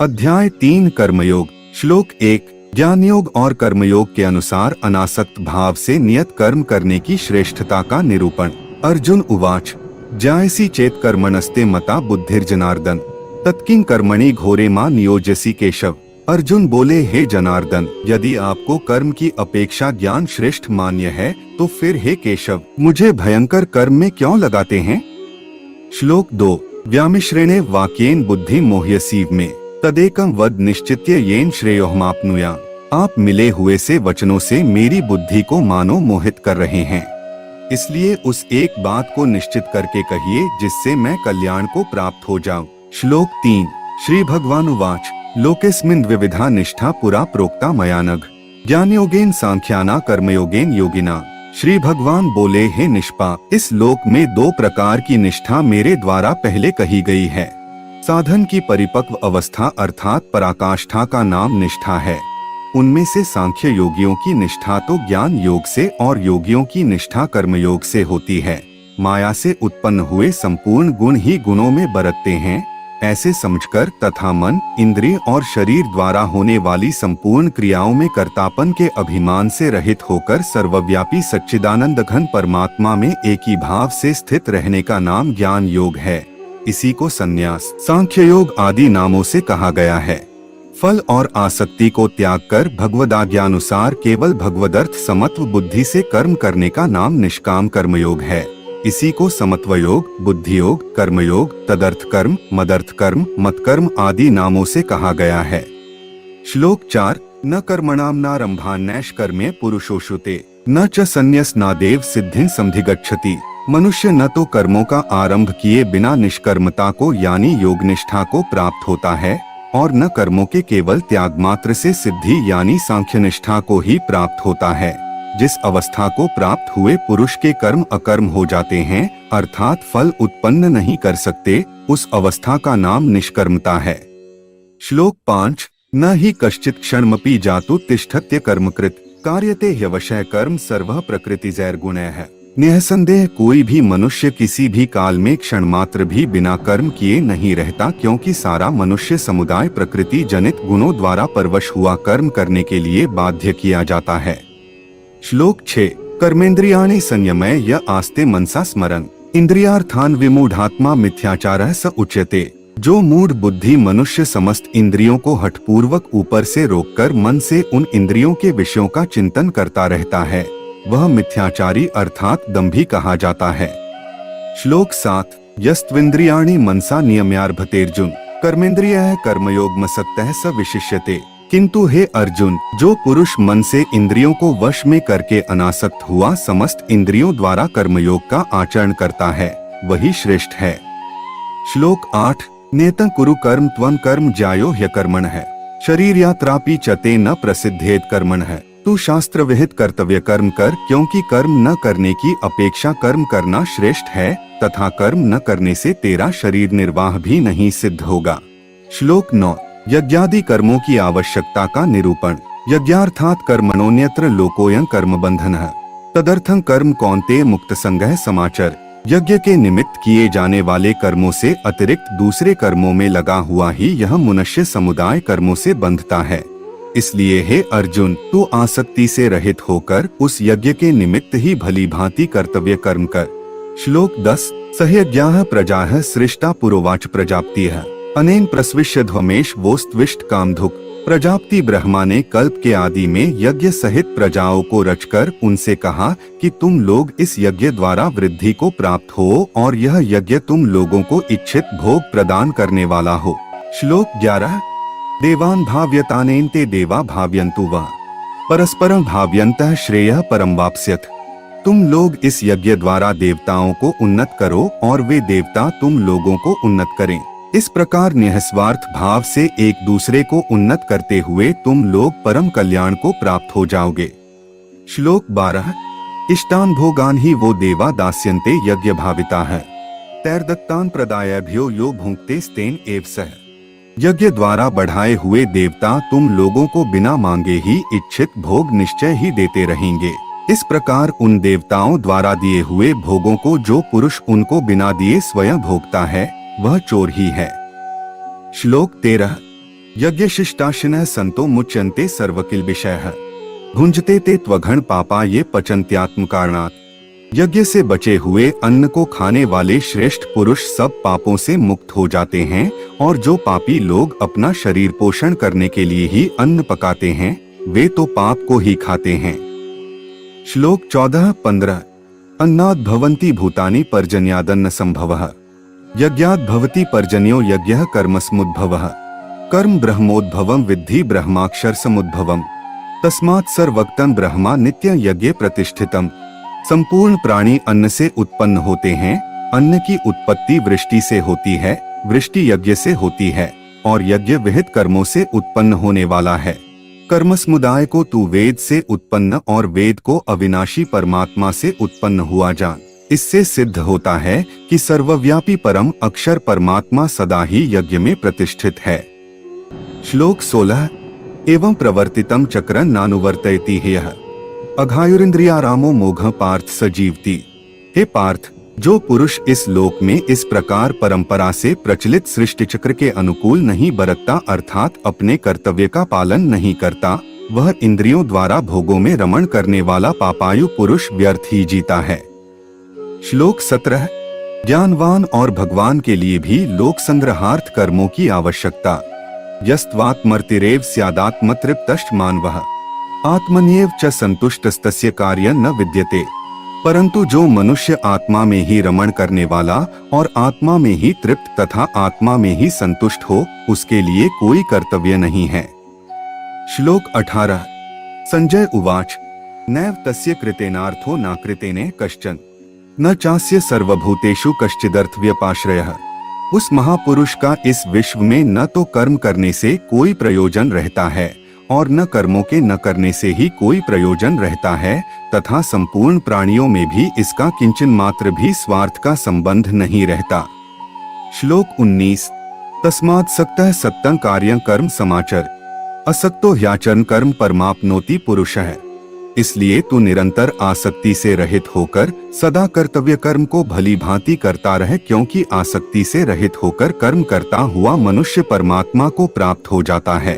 अध्याय 3 कर्मयोग। श्लोक 1। ज्ञान योग और कर्मयोग के अनुसार अनासक्त भाव से नियत कर्म करने की श्रेष्ठता का निरूपण। अर्जुन उवाच ज्यायसी चेत कर्मणस्ते मता बुद्धिर्जनार्दन तत्किं कर्मणि घोरे मां नियोजसी केशव। अर्जुन बोले, हे जनार्दन, यदि आपको कर्म की अपेक्षा ज्ञान श्रेष्ठ मान्य है तो फिर हे केशव, मुझे भयंकर कर्म में क्यों लगाते हैं। श्लोक 2। व्यामिश्रेणे वाक्येन बुद्धि मोह्यसीव में तदेकं वद निश्चित्य येन श्रेयोहमाप्नुया। आप मिले हुए से वचनों से मेरी बुद्धि को मानो मोहित कर रहे हैं, इसलिए उस एक बात को निश्चित करके कहिए जिससे मैं कल्याण को प्राप्त हो जाऊं। श्लोक 3। श्री भगवान उवाच लोकेस्मिन् द्विविधा निष्ठा पुरा प्रोक्ता मयानघ ज्ञान योगेन सांख्याना कर्मयोगेन योगिना। श्री भगवान बोले, हे निष्पा, इस लोक में 2 प्रकार की निष्ठा मेरे द्वारा पहले कही गई है। साधन की परिपक्व अवस्था अर्थात पराकाष्ठा का नाम निष्ठा है। उनमें से सांख्य योगियों की निष्ठा तो ज्ञान योग से और योगियों की निष्ठा कर्मयोग से होती है। माया से उत्पन्न हुए संपूर्ण गुण ही गुणों में बरतते हैं, ऐसे समझकर तथा मन, इंद्रिय और शरीर द्वारा होने वाली संपूर्ण क्रियाओं में कर्तापन के अभिमान से रहित होकर सर्वव्यापी सच्चिदानंद घन परमात्मा में एक ही भाव से स्थित रहने का नाम ज्ञान योग है। इसी को संन्यास, सांख्य योग आदि नामों से कहा गया है। फल और आसक्ति को त्याग कर भगवदाज्ञानुसार केवल भगवदर्थ समत्व बुद्धि से कर्म करने का नाम निष्काम कर्मयोग है। इसी को समत्व योग, बुद्धि योग, कर्मयोग, तदर्थ कर्म, मदर्थ कर्म, मतकर्म आदि नामों से कहा गया है। श्लोक 4। न कर्मणाम नारंभान्नैष कर्मे पुरुषोषुते न च संन्यसनादेव सिद्धिं समधिगच्छति। मनुष्य न तो कर्मों का आरंभ किए बिना निष्कर्मता को यानी योग निष्ठा को प्राप्त होता है और न कर्मों के केवल त्याग मात्र से सिद्धि यानी सांख्य निष्ठा को ही प्राप्त होता है। जिस अवस्था को प्राप्त हुए पुरुष के कर्म अकर्म हो जाते हैं अर्थात फल उत्पन्न नहीं कर सकते, उस अवस्था का नाम निष्कर्मता है। श्लोक 5। न ही कश्चित् क्षणमपि जातु तिष्ठत्य कर्मकृत कार्यते ह्यवशः कर्म सर्वः प्रकृतिजैर्गुणैः। निःसंदेह कोई भी मनुष्य किसी भी काल में क्षण मात्र भी बिना कर्म किए नहीं रहता, क्योंकि सारा मनुष्य समुदाय प्रकृति जनित गुणों द्वारा परवश हुआ कर्म करने के लिए बाध्य किया जाता है। श्लोक 6। कर्मेन्द्रियाणि संयमय य आस्ते मनसा स्मरन् इंद्रियार्थान विमूढ़ात्मा मिथ्याचारः स उच्यते। जो मूढ़ बुद्धि मनुष्य समस्त इंद्रियों को हठपूर्वक ऊपर से रोककर मन से उन इंद्रियों के विषयों का चिंतन करता रहता है, वह मिथ्याचारी अर्थात दंभी कहा जाता है। श्लोक 7। यस्त्विन्द्रियाणि मनसा नियम्यार्भतेर्जुन कर्मेन्द्रियः कर्मयोगमसक्तः स विशिष्यते। किंतु हे अर्जुन, जो पुरुष मन से इंद्रियों को वश में करके अनासक्त हुआ समस्त इंद्रियों द्वारा कर्मयोग का आचरण करता है, वही श्रेष्ठ है। श्लोक 8। नेतं कुरु कर्म त्वं कर्म ज्यायो ह्यकर्मणः शरीर यात्रापि चते न प्रसिद्धेत कर्मणः। तू शास्त्र विहित कर्तव्य कर्म कर, क्योंकि कर्म न करने की अपेक्षा कर्म करना श्रेष्ठ है तथा कर्म न करने से तेरा शरीर निर्वाह भी नहीं सिद्ध होगा। श्लोक 9। यज्ञादि कर्मों की आवश्यकता का निरूपण। यज्ञार्थात कर्मणोऽन्यत्र लोकोऽयं कर्म बंधनः तदर्थं कर्म कौन्तेय मुक्त संगः समाचर। यज्ञ के निमित्त किए जाने वाले कर्मों से अतिरिक्त दूसरे कर्मों में लगा हुआ ही यह मनुष्य समुदाय कर्मों से बंधता है। इसलिए हे अर्जुन, तू आसक्ति से रहित होकर उस यज्ञ के निमित्त ही भली भांति कर्तव्य कर्म कर। श्लोक 10। सह्यज्ञाः प्रजाः सृष्टा पुरोवाच प्रजाप्तिः अनेन प्रस्विष्य ध्वमेश वोस्त्विष्ट कामधुक्। प्रजाप्ति ब्रह्मा ने कल्प के आदि में यज्ञ सहित प्रजाओं को रचकर उनसे कहा कि तुम लोग इस यज्ञ द्वारा वृद्धि को प्राप्त हो और यह यज्ञ तुम लोगों को इच्छित भोग प्रदान करने वाला हो। श्लोक 11। देवान् भाव्यतानेन्ते देवा भाव्यन्तु वः परस्परं भाव्यन्तः श्रेयः परं वाप्स्यथ। तुम लोग इस यज्ञ द्वारा देवताओं को उन्नत करो और वे देवता तुम लोगों को उन्नत करें। इस प्रकार निःस्वार्थ भाव से एक दूसरे को उन्नत करते हुए तुम लोग परम कल्याण को प्राप्त हो जाओगे। श्लोक 12। इष्टान भोगान ही वो देवा दास्यन्ते यज्ञ भाविताः तैर्दत्तान प्रदायभ्यो यो भुंक्ते स्तेन एव सः। यज्ञ द्वारा बढ़ाए हुए देवता तुम लोगों को बिना मांगे ही इच्छित भोग निश्चय ही देते रहेंगे। इस प्रकार उन देवताओं द्वारा दिए हुए भोगों को जो पुरुष उनको बिना दिए स्वयं भोगता है वह चोर ही है। श्लोक 13। यज्ञशिष्टाशिनः संतो मुच्यन्ते सर्वकिल्बिषयः भुंजते ते त्वघन पापा ये पचन्त्यात्म कारणात्। यज्ञ से बचे हुए अन्न को खाने वाले श्रेष्ठ पुरुष सब पापों से मुक्त हो जाते हैं, और जो पापी लोग अपना शरीर पोषण करने के लिए ही अन्न पकाते हैं वे तो पाप को ही खाते हैं। श्लोक 14-15 अन्नात् भवन्ति भूतानि पर्जन्यादन्न संभवः यज्ञात् भवति पर्जन्यो यज्ञः कर्मसमुद्भवः कर्म ब्रह्मोद्भवं विद्धि ब्रह्माक्षर समुद्भवम् तस्मात् सर्वक्तं ब्रह्मा नित्यं यज्ञे प्रतिष्ठितम्। संपूर्ण प्राणी अन्न से उत्पन्न होते हैं, अन्न की उत्पत्ति वृष्टि से होती है, वृष्टि यज्ञ से होती है, और यज्ञ विहित कर्मों से उत्पन्न होने वाला है। कर्म समुदाय को तू वेद से उत्पन्न और वेद को अविनाशी परमात्मा से उत्पन्न हुआ जान। इससे सिद्ध होता है कि सर्वव्यापी परम अक्षर परमात्मा सदा ही यज्ञ में प्रतिष्ठित है। श्लोक 16 एवं प्रवर्तितम चक्रं नानुवर्तयति ह्यः अघायुरिंद्रियारामो मोघ पार्थ सजीवति। हे पार्थ, जो पुरुष इस लोक में इस प्रकार परंपरा से प्रचलित सृष्टि चक्र के अनुकूल नहीं बरतता अर्थात अपने कर्तव्य का पालन नहीं करता, वह इंद्रियों द्वारा भोगों में रमण करने वाला पापायु पुरुष व्यर्थ ही जीता है। श्लोक 17 ज्ञानवान और भगवान के लिए भी लोक संग्रहार्थ कर्मों की आवश्यकता। यस्त्वात्मर्तिरेव स्यादात्मतृप्तश्च मानवः आत्मन्येव च संतुष्टस्तस्य कार्यं न विद्यते। परंतु जो मनुष्य आत्मा में ही रमण करने वाला और आत्मा में ही तृप्त तथा आत्मा में ही संतुष्ट हो, उसके लिए कोई कर्तव्य नहीं है। श्लोक 18 संजय उवाच नैव तस्य कृतेनार्थो न कृतेने कश्चन न चास्य सर्वभूतेषु कश्चिदर्थव्यपाश्रयः। उस महापुरुष का इस विश्व में न तो कर्म करने से कोई प्रयोजन रहता है और न कर्मों के न करने से ही कोई प्रयोजन रहता है, तथा संपूर्ण प्राणियों में भी इसका किंचन मात्र भी स्वार्थ का संबंध नहीं रहता। श्लोक 19 तस्मात् सक्तः सत्तं कार्यं कर्म समाचर असक्तो ह्याचरन् कर्म परमाप्नोति पुरुषः। इसलिए तू निरंतर आसक्ति से रहित होकर सदा कर्तव्य कर्म को भली भांति करता रहे, क्योंकि आसक्ति से रहित होकर कर्म करता हुआ मनुष्य परमात्मा को प्राप्त हो जाता है।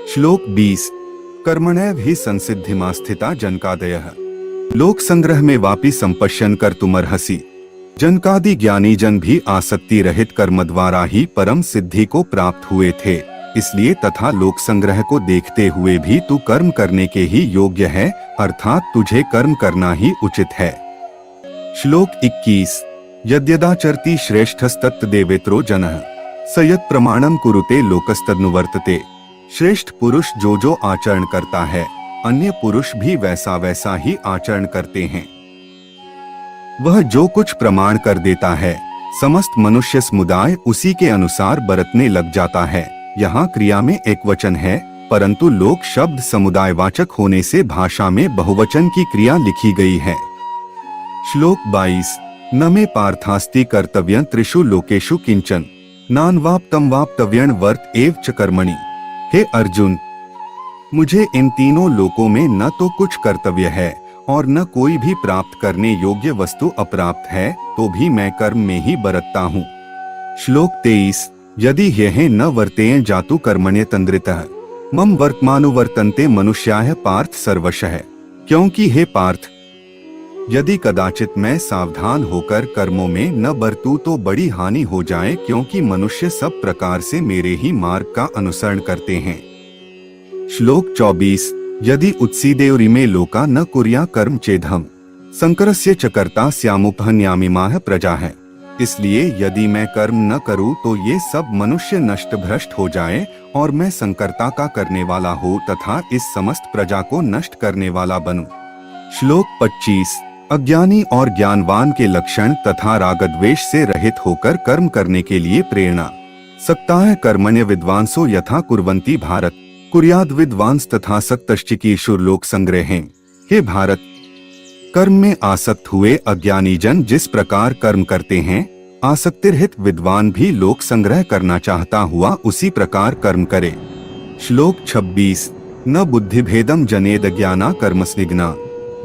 श्लोक 20 कर्मणैव हि संसिद्धिमास्थिता जनकादयः लोक संग्रह में वापि संपश्यन कर तुमर्हसि। जनकादि ज्ञानी जन भी आसक्ति रहित कर्म द्वारा ही परम सिद्धि को प्राप्त हुए थे, इसलिए तथा लोक संग्रह को देखते हुए भी तू कर्म करने के ही योग्य है, अर्थात तुझे कर्म करना ही उचित है। श्लोक 21 यद्यदाचरति श्रेष्ठस्तत्तदेवेत्रो जनः स यत् प्रमाणं कुरुते लोकस्तदनुवर्तते। श्रेष्ठ पुरुष जो जो आचरण करता है, अन्य पुरुष भी वैसा वैसा ही आचरण करते हैं। वह जो कुछ प्रमाण कर देता है, समस्त मनुष्य समुदाय उसी के अनुसार बरतने लग जाता है। यहाँ क्रिया में एक वचन है, परंतु लोक शब्द समुदायवाचक होने से भाषा में बहुवचन की क्रिया लिखी गई है। श्लोक 22 न मे पार्थास्ति कर्तव्यं त्रिषु लोकेषु किंचन नान्वाप्तं वाप्तव्यं वर्त एव च कर्मणि। हे अर्जुन, मुझे इन तीनों लोकों में न तो कुछ कर्तव्य है और न कोई भी प्राप्त करने योग्य वस्तु अप्राप्त है, तो भी मैं कर्म में ही बरतता हूँ। श्लोक 23 यदि ह्यः न वर्तेयं जातु कर्मण्यतन्द्रितः मम वर्तमानुवर्तन्ते मनुष्याः पार्थ सर्वशः। क्योंकि हे पार्थ, यदि कदाचित मैं सावधान होकर कर्मों में न बरतूं तो बड़ी हानि हो जाए, क्योंकि मनुष्य सब प्रकार से मेरे ही मार्ग का अनुसरण करते हैं। श्लोक 24 यदि उत्सीदेवरिमे लोका न कुर्या कर्म चेदहम संकरस्य च कर्ता स्यामुपहन्यामिमाः प्रजाः। इसलिए यदि मैं कर्म न करूं तो ये सब मनुष्य नष्ट भ्रष्ट हो जाए और मैं संकर्ता का करने वाला हो तथा इस समस्त प्रजा को नष्ट करने वाला बनूं। श्लोक 25 अज्ञानी और ज्ञानवान के लक्षण तथा रागद्वेष से रहित होकर कर्म करने के लिए प्रेरणा। सक्ताः कर्मण्य विद्वांसो यथा कुर्वन्ति भारत कुर्याद् विद्वांस तथा सक्तश्चिकीर्षुर लोक संग्रहें। हे भारत, कर्म में आसक्त हुए अज्ञानी जन जिस प्रकार कर्म करते हैं, आसक्तिरहित विद्वान भी लोक संग्रह करना चाहता हुआ उसी प्रकार कर्म करे। श्लोक 26 न बुद्धिभेदम जनेद ज्ञाना कर्मस्निग्ना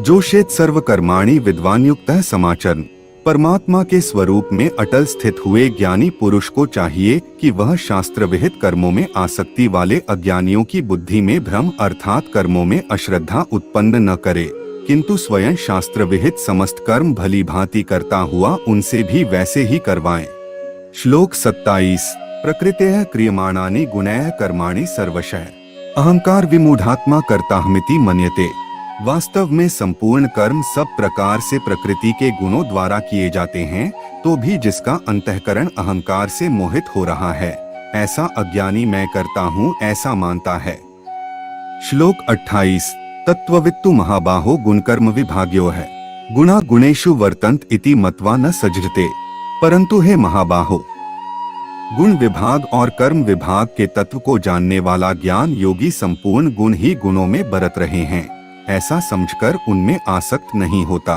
जोषेत सर्व कर्माणि विद्वान युक्तः समाचरन् परमात्मा के स्वरूप में अटल स्थित हुए ज्ञानी पुरुष को चाहिए कि वह शास्त्र विहित कर्मों में आसक्ति वाले अज्ञानियों की बुद्धि में भ्रम अर्थात कर्मों में अश्रद्धा उत्पन्न न करे, किंतु स्वयं शास्त्र विहित समस्त कर्म भली भांति करता हुआ उनसे भी वैसे ही करवाएं। श्लोक 27। प्रकृतेः क्रियमाणानि गुणैः कर्माणि सर्वशः अहंकार विमूढ़ात्मा कर्ताहमिति मन्यते। वास्तव में संपूर्ण कर्म सब प्रकार से प्रकृति के गुणों द्वारा किए जाते हैं, तो भी जिसका अंतःकरण अहंकार से मोहित हो रहा है, ऐसा अज्ञानी मैं करता हूँ ऐसा मानता है। श्लोक 28। तत्त्ववित्तु महाबाहो गुणकर्म विभाग्यो है गुणा गुणेषु वर्तन्त इति मत्वा न सज्जते। परंतु हे महाबाहो, गुण विभाग और कर्म विभाग के तत्व को जानने वाला ज्ञान योगी संपूर्ण गुण ही गुणों में बरत रहे हैं ऐसा समझकर उनमें आसक्त नहीं होता।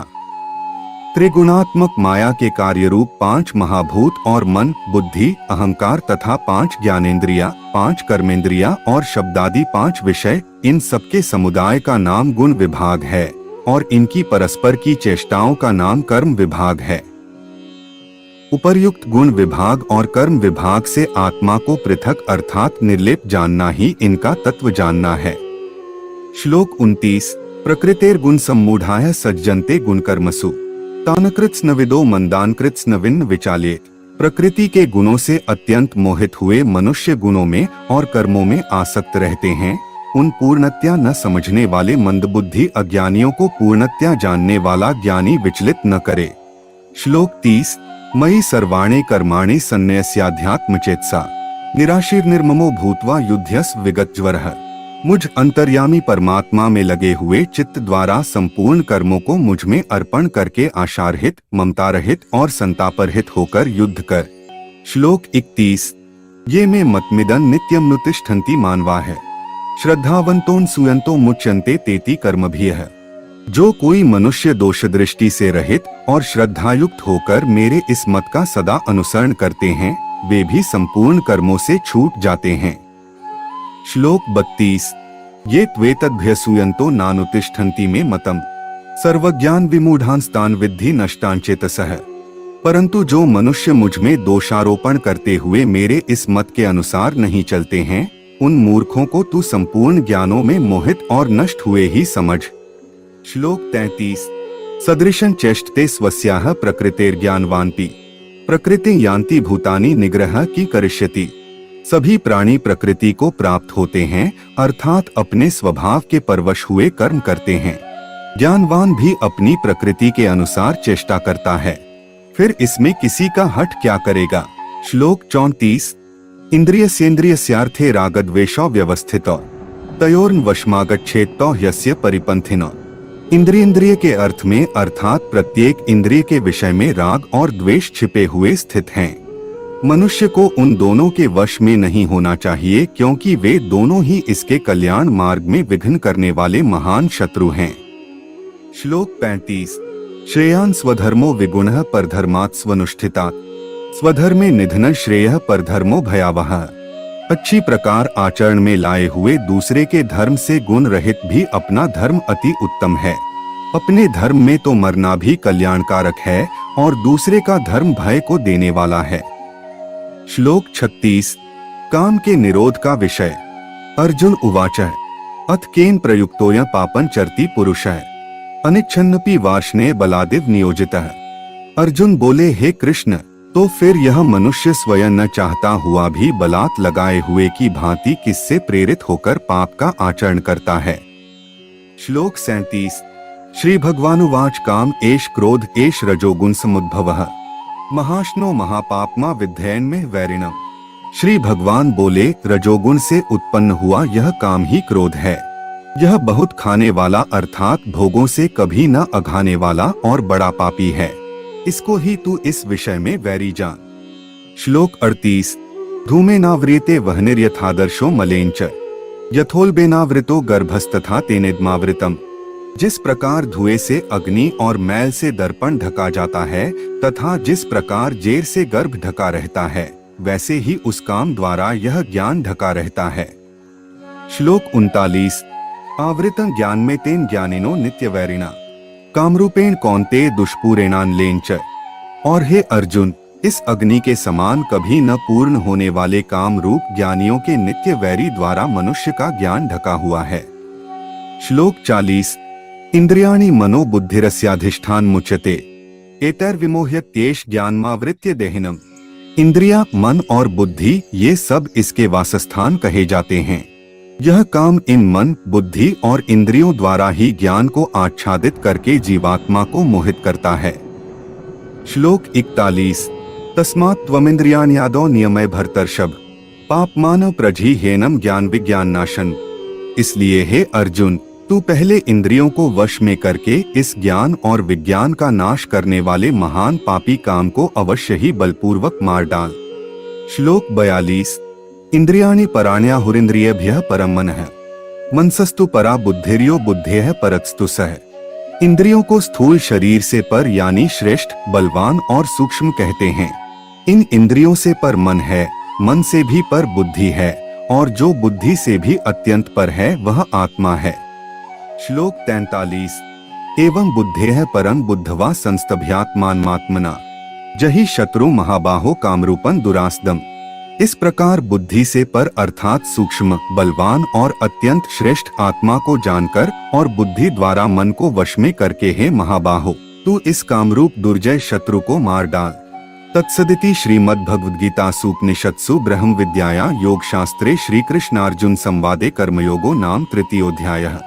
त्रिगुणात्मक माया के कार्य रूप 5 महाभूत और मन, बुद्धि, अहंकार तथा 5 ज्ञानेंद्रिया, 5 कर्मेंद्रिया और शब्दादि 5 विषय, इन सबके समुदाय का नाम गुण विभाग है और इनकी परस्पर की चेष्टाओं का नाम कर्म विभाग है। उपर्युक्त गुण विभाग और कर्म विभाग से आत्मा को पृथक अर्थात निर्लेप जानना ही इनका तत्व जानना है। श्लोक 29। प्रकृतेर्गुण सम्मूढ़ाः सज्जन्ते गुणकर्मसु तानकृत्स्नविदो मंदानकृत्स्नविन्न विचाल्येत। प्रकृति के गुणों से अत्यंत मोहित हुए मनुष्य गुणों में और कर्मों में आसक्त रहते हैं। उन पूर्णतया न समझने वाले मंदबुद्धि अज्ञानियों को पूर्णतया जानने वाला ज्ञानी विचलित न करे। श्लोक 30। मयि सर्वाणि कर्माणि सन्न्यस्याध्यात्मचेतसा निराशीर्निर्ममो भूत्वा युध्यस् विगतज्वरः। मुझ अंतर्यामी परमात्मा में लगे हुए चित्त द्वारा संपूर्ण कर्मों को मुझ में अर्पण करके आशारहित, ममतारहित और संतापरहित होकर युद्ध कर। श्लोक 31। ये में मतमिदं नित्यं नुतिष्ठन्ति मानवा है श्रद्धावंतों सुयंतो मुच्यन्ते तेति कर्मभिः। जो कोई मनुष्य दोष दृष्टि से रहित और श्रद्धायुक्त होकर मेरे इस मत का सदा अनुसरण करते हैं, वे भी संपूर्ण कर्मों से छूट जाते हैं। श्लोक 32। ये त्वेतद्भ्यसूयन्तो नानुतिष्ठन्ति मे मतम् सर्वज्ञान विमूढ़ांस्तान् विद्धि नष्टांचेतसः। परंतु जो मनुष्य मुझ में दोषारोपण करते हुए मेरे इस मत के अनुसार नहीं चलते हैं, उन मूर्खों को तू संपूर्ण ज्ञानों में मोहित और नष्ट हुए ही समझ। श्लोक 33। सदृशं चेष्टते स्वस्याः प्रकृतेर्ज्ञानवानपि प्रकृति यान्ति भूतानि निग्रह की करिष्यति। सभी प्राणी प्रकृति को प्राप्त होते हैं अर्थात अपने स्वभाव के परवश हुए कर्म करते हैं। ज्ञानवान भी अपनी प्रकृति के अनुसार चेष्टा करता है, फिर इसमें किसी का हठ क्या करेगा। श्लोक 34। इंद्रियस्येन्द्रियस्यार्थे रागद्वेषौ व्यवस्थितौ तयोर्न वशमागच्छेत्तौ ह्यस्य परिपन्थिनौ। इंद्रिय के अर्थ में अर्थात प्रत्येक इंद्रिय के विषय में राग और द्वेष छिपे हुए स्थित हैं। मनुष्य को उन दोनों के वश में नहीं होना चाहिए, क्योंकि वे दोनों ही इसके कल्याण मार्ग में विघ्न करने वाले महान शत्रु हैं। श्लोक 35। श्रेयान् स्वधर्मो विगुणः परधर्मात् स्वनुष्ठितात् स्वधर्मे निधनं श्रेयः परधर्मो भयावहः। अच्छी प्रकार आचरण में लाए हुए दूसरे के धर्म से गुण रहित भी अपना धर्म अति उत्तम है। अपने धर्म में तो मरना भी कल्याणकारक है और दूसरे का धर्म भय को देने वाला है। श्लोक 36। काम के निरोध का विषय। अर्जुन उवाच अथ केन प्रयुक्तोऽयं पापं चरति पुरुषः अनिच्छन्नपि वार्ष्णेय बलादिव नियोजितः। अर्जुन बोले, हे कृष्ण, तो फिर यह मनुष्य स्वयं न चाहता हुआ भी बलात् लगाए हुए की भांति किससे प्रेरित होकर पाप का आचरण करता है। श्लोक 37। श्री भगवानुवाच काम एष क्रोध एष रजोगुण समुद्भवः महाश्नो महापापमा विद्धेन में वैरिणम। श्री भगवान बोले, रजोगुण से उत्पन्न हुआ यह काम ही क्रोध है। यह बहुत खाने वाला अर्थात भोगों से कभी न अघाने वाला और बड़ा पापी है। इसको ही तू इस विषय में वैरी जान। श्लोक 38। धूमेनाव्रियते वह्निर्यथादर्शो मलेंच यथोल्बेनावृतो गर्भस्तथा तेनेद्मावृतम। जिस प्रकार धुएं से अग्नि और मैल से दर्पण ढका जाता है तथा जिस प्रकार जेर से गर्भ ढका रहता है, वैसे ही उस काम द्वारा यह ज्ञान ढका रहता है। श्लोक 39। आवृतं ज्ञान में तेन ज्ञानिनो नित्य वैरिणा कामरूपेण कौन्ते दुष्पूरेणान लेंच और हे अर्जुन, इस अग्नि के समान कभी न पूर्ण होने वाले काम रूप ज्ञानियों के नित्य वैरी द्वारा मनुष्य का ज्ञान ढका हुआ है। श्लोक 40। इंद्रियाणि मनो बुद्धिरस्याधिष्ठान मुच्यते एतैर्विमोह्य त्येष ज्ञानमावृत्य देहिनम्। इंद्रिया, मन और बुद्धि ये सब इसके वासस्थान कहे जाते हैं। यह काम इन मन, बुद्धि और इंद्रियों द्वारा ही ज्ञान को आच्छादित करके जीवात्मा को मोहित करता है। श्लोक 41। तस्मात् त्वमिन्द्रियाण्यादौ नियमय भर्तर्षभ पापमानव प्रजिह्येनम् ज्ञान विज्ञान नाशन। इसलिए हे अर्जुन, तू पहले इंद्रियों को वश में करके इस ज्ञान और विज्ञान का नाश करने वाले महान पापी काम को अवश्य ही बलपूर्वक मार डाल। श्लोक 42। इंद्रियाणि पराण्याहुरिन्द्रियेभ्यः परं मनः मनसस्तु परा बुद्धिर्यो बुद्धेः परस्तु सः। इंद्रियों को स्थूल शरीर से पर यानी श्रेष्ठ, बलवान और सूक्ष्म कहते हैं। इन इंद्रियों से पर मन है, मन से भी पर बुद्धि है, और जो बुद्धि से भी अत्यंत पर है वह आत्मा है। श्लोक 43। एवं बुद्धेः परं बुद्धवा संस्तभ्यात्मात्मना जहि शत्रु महाबाहो कामरूपं दुरासदम्। इस प्रकार बुद्धि से पर अर्थात सूक्ष्म, बलवान और अत्यंत श्रेष्ठ आत्मा को जानकर और बुद्धि द्वारा मन को वश में करके हे महाबाहो, तू इस कामरूप दुर्जय शत्रु को मार डाल। तत्सदिति श्रीमद्भगवद्गीतासु उपनिषत्सु ब्रह्म विद्यायां योग शास्त्रे श्री कृष्णार्जुन संवादे कर्मयोगो नाम तृतीयोऽध्यायः।